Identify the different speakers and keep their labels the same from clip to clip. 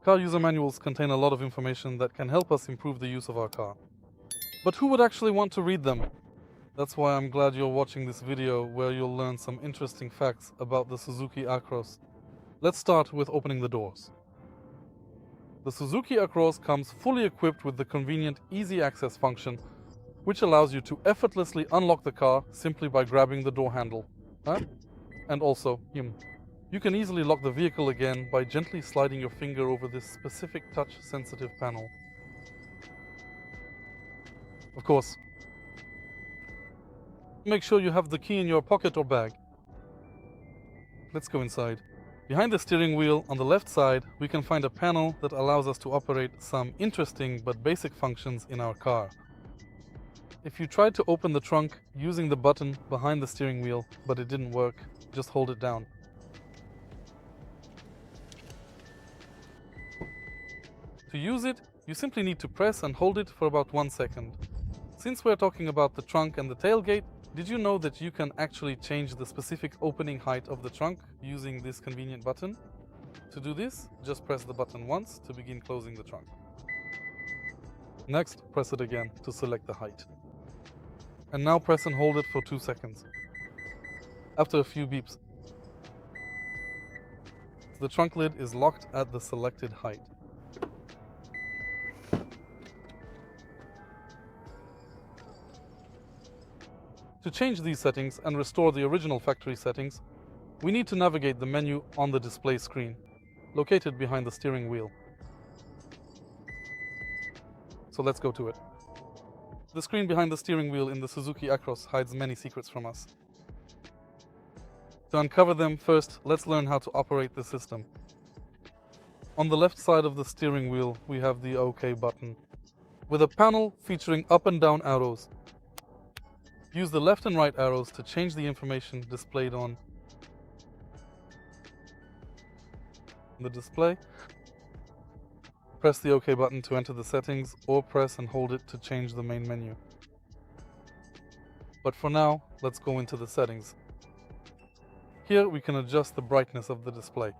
Speaker 1: Car user manuals contain a lot of information that can help us improve the use of our car. But who would actually want to read them? That's why I'm glad you're watching this video where you'll learn some interesting facts about the Suzuki Across. Let's start with opening the doors. The Suzuki Across comes fully equipped with the convenient easy access function, which allows you to effortlessly unlock the car simply by grabbing the door handle. And also, you can easily lock the vehicle again by gently sliding your finger over this specific touch-sensitive panel. Of course, make sure you have the key in your pocket or bag. Let's go inside. Behind the steering wheel, on the left side, we can find a panel that allows us to operate some interesting but basic functions in our car. If you tried to open the trunk using the button behind the steering wheel, but it didn't work, just hold it down. To use it, you simply need to press and hold it for about 1 second. Since we're talking about the trunk and the tailgate, did you know that you can actually change the specific opening height of the trunk using this convenient button? To do this, just press the button once to begin closing the trunk. Next, press it again to select the height. And now press and hold it for 2 seconds. After a few beeps, the trunk lid is locked at the selected height. To change these settings and restore the original factory settings, we need to navigate the menu on the display screen, located behind the steering wheel. So let's go to it. The screen behind the steering wheel in the Suzuki Across hides many secrets from us. To uncover them, first, let's learn how to operate the system. On the left side of the steering wheel, we have the OK button, with a panel featuring up and down arrows. Use the left and right arrows to change the information displayed on the display. Press the OK button to enter the settings, or press and hold it to change the main menu. But for now, let's go into the settings. Here we can adjust the brightness of the display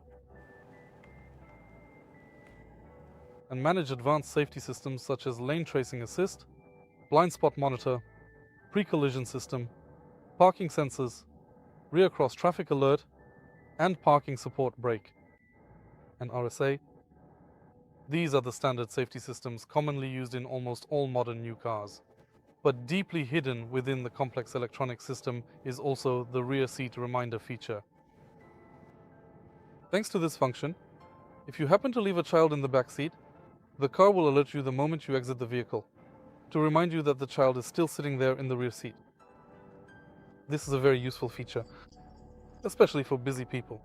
Speaker 1: and manage advanced safety systems such as lane tracing assist, blind spot monitor, pre-collision system, parking sensors, rear cross traffic alert, and parking support brake, and RSA. These are the standard safety systems commonly used in almost all modern new cars. But deeply hidden within the complex electronic system is also the rear seat reminder feature. Thanks to this function, if you happen to leave a child in the back seat, the car will alert you the moment you exit the vehicle, to remind you that the child is still sitting there in the rear seat. This is a very useful feature, especially for busy people.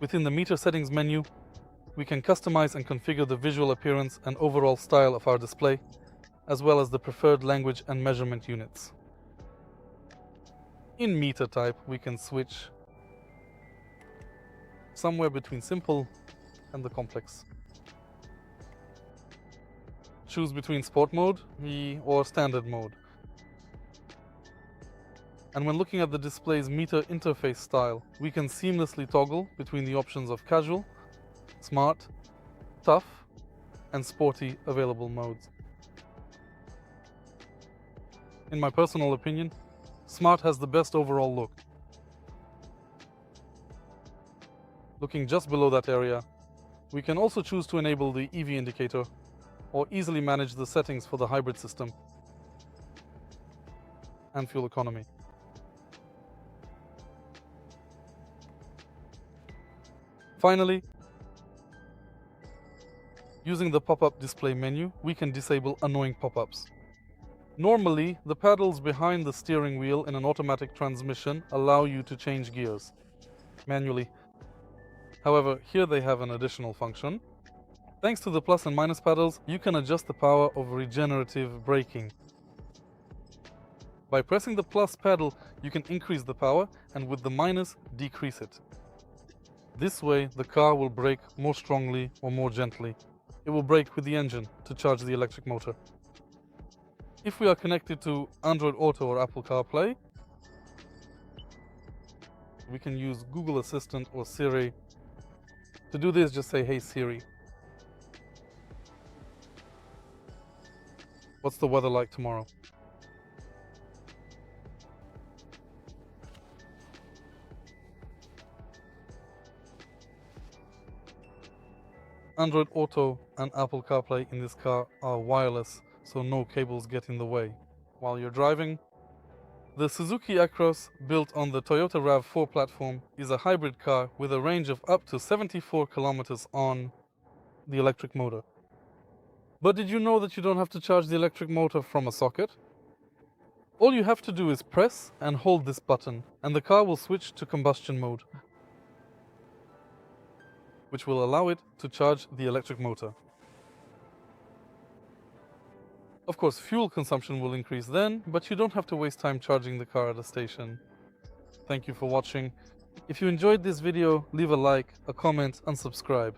Speaker 1: Within the meter settings menu, we can customize and configure the visual appearance and overall style of our display, as well as the preferred language and measurement units. In meter type, we can switch somewhere between simple and the complex. Choose between Sport mode or Standard mode. And when looking at the display's meter interface style, we can seamlessly toggle between the options of Casual, Smart, Tough, and Sporty available modes. In my personal opinion, Smart has the best overall look. Looking just below that area, we can also choose to enable the EV indicator or easily manage the settings for the hybrid system and fuel economy. Finally, using the pop-up display menu, we can disable annoying pop-ups. Normally, the paddles behind the steering wheel in an automatic transmission allow you to change gears manually. However, here they have an additional function. Thanks to the plus and minus paddles, you can adjust the power of regenerative braking. By pressing the plus pedal, you can increase the power, and with the minus, decrease it. This way, the car will brake more strongly or more gently. It will brake with the engine to charge the electric motor. If we are connected to Android Auto or Apple CarPlay, we can use Google Assistant or Siri To do this, just say, "Hey Siri, what's the weather like tomorrow?" Android Auto and Apple CarPlay in this car are wireless, so no cables get in the way. While you're driving, the Suzuki Across, built on the Toyota RAV4 platform, is a hybrid car with a range of up to 74 kilometers on the electric motor. But did you know that you don't have to charge the electric motor from a socket? All you have to do is press and hold this button, and the car will switch to combustion mode, which will allow it to charge the electric motor. Of course, fuel consumption will increase then, but you don't have to waste time charging the car at a station. Thank you for watching. If you enjoyed this video, leave a like, a comment, and subscribe.